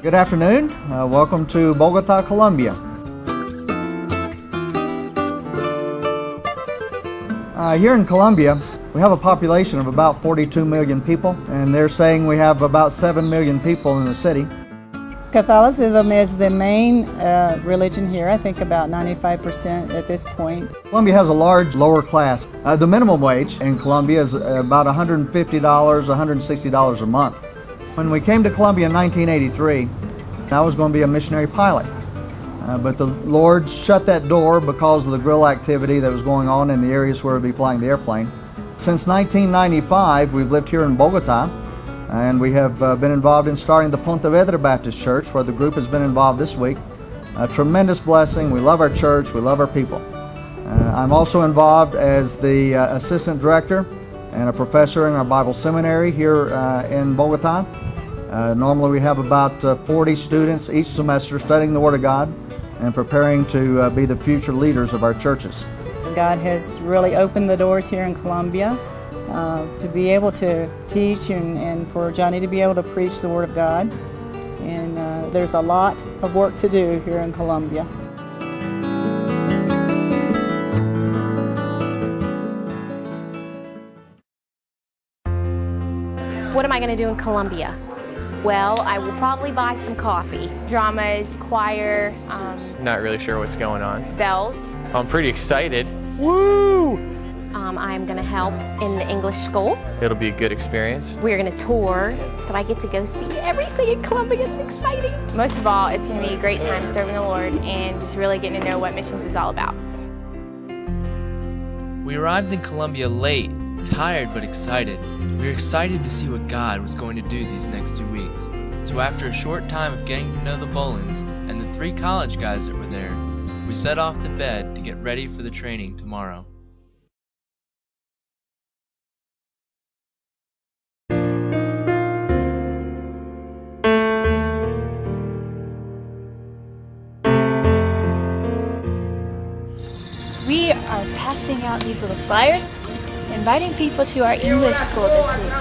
Good afternoon. Welcome to Bogota, Colombia. Here in Colombia, we have a population of about 42 million people, and they're saying we have about 7 million people in the city. Catholicism is the main religion here. I think about 95% at this point. Colombia has a large lower class. The minimum wage in Colombia is about $150, $160 a month. When we came to Colombia in 1983, I was going to be a missionary pilot. But the Lord shut that door because of the guerrilla activity that was going on in the areas where we'd be flying the airplane. Since 1995, we've lived here in Bogota, and we have been involved in starting the Colonial Baptist Church, where the group has been involved this week. A tremendous blessing. We love our church. We love our people. I'm also involved as the assistant director and a professor in our Bible seminary here in Bogota. Normally we have about 40 students each semester studying the Word of God and preparing to be the future leaders of our churches. God has really opened the doors here in Colombia to be able to teach and for Johnny to be able to preach the Word of God. And there's a lot of work to do here in Colombia. What am I going to do in Colombia? Well, I will probably buy some coffee. Dramas, choir. Not really sure what's going on. Bells. I'm pretty excited. Woo! I'm going to help in the English school. It'll be a good experience. We're going to tour, so I get to go see everything in Colombia. It's exciting. Most of all, it's going to be a great time serving the Lord and just really getting to know what missions is all about. We arrived in Colombia late, tired but excited. We were excited to see what God was going to do these next 2 weeks. So after a short time of getting to know the Bolins and the 3 college guys that were there, we set off to bed to get ready for the training tomorrow. We are passing out these little flyers, inviting people to our English school this week.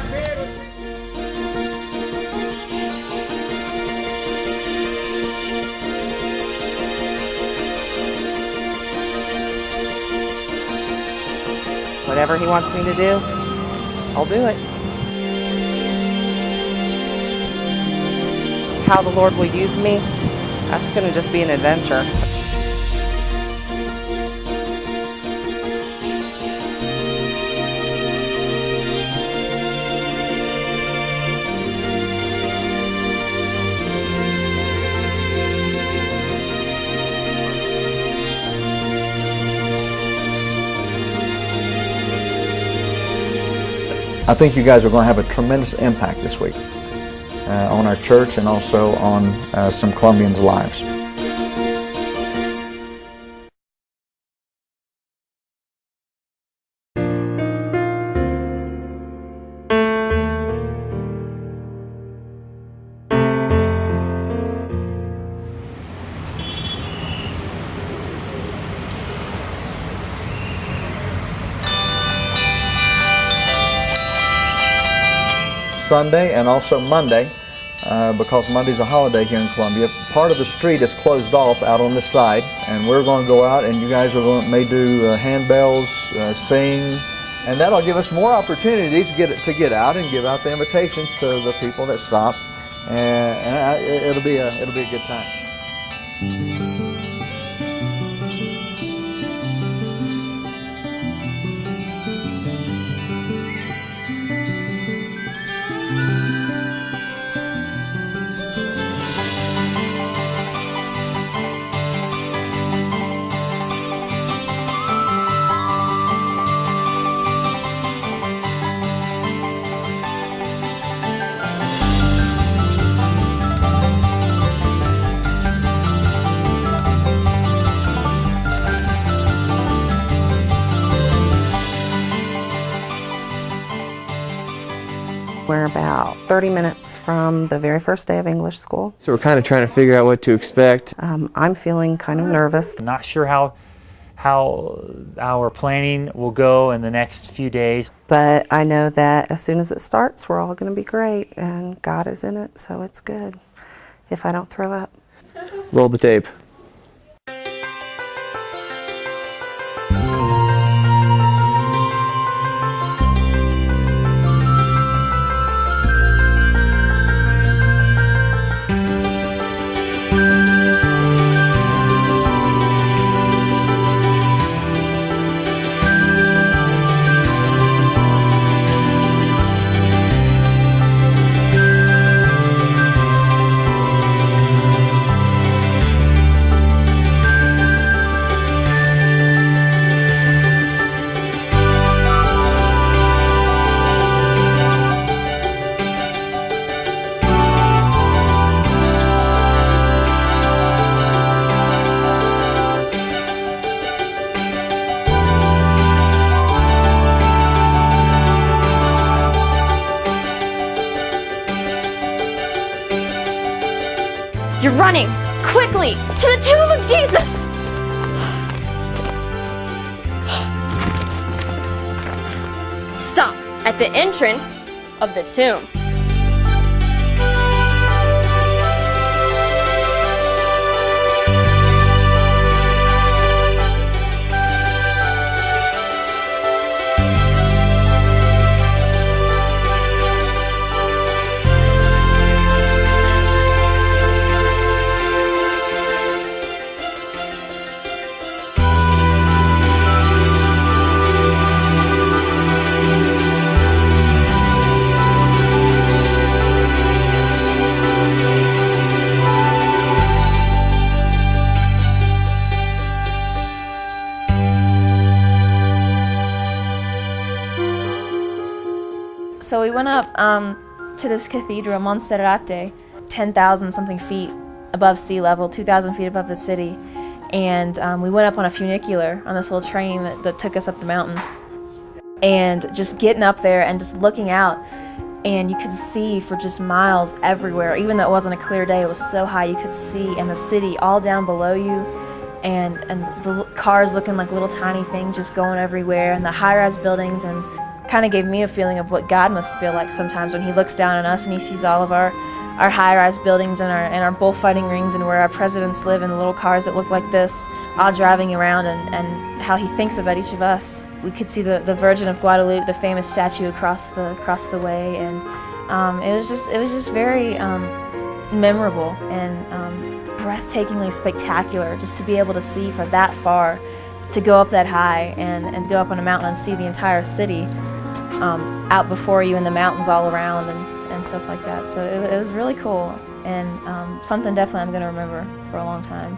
Whatever he wants me to do, I'll do it. How the Lord will use me, that's going to just be an adventure. I think you guys are going to have a tremendous impact this week on our church and also on some Colombians' lives. Sunday and also Monday, because Monday's a holiday here in Colombia. Part of the street is closed off out on this side, and we're going to go out, and you guys may do handbells, sing, and that'll give us more opportunities to get out and give out the invitations to the people that stop, and it'll be a good time. We're about 30 minutes from the very first day of English school. So we're kind of trying to figure out what to expect. I'm feeling kind of nervous. Not sure how our planning will go in the next few days. But I know that as soon as it starts, we're all going to be great, and God is in it, so it's good. if I don't throw up. Roll the tape. You're running, quickly, to the tomb of Jesus! Stop at the entrance of the tomb. So we went up to this cathedral, Monserrate, 10,000 something feet above sea level, 2,000 feet above the city. And we went up on a funicular on this little train that took us up the mountain. And just getting up there and just looking out, and you could see for just miles everywhere. Even though it wasn't a clear day, it was so high you could see, and the city all down below you, and the cars looking like little tiny things just going everywhere, and the high-rise buildings, and kind of gave me a feeling of what God must feel like sometimes when He looks down on us and He sees all of our high-rise buildings and our bullfighting rings and where our presidents live in the little cars that look like this, all driving around, and how He thinks about each of us. We could see the Virgin of Guadalupe, the famous statue across the way, and it was just very memorable and breathtakingly spectacular just to be able to see for that far, to go up that high and go up on a mountain and see the entire city out before you and the mountains all around and stuff like that. So it was really cool, and something definitely I'm going to remember for a long time.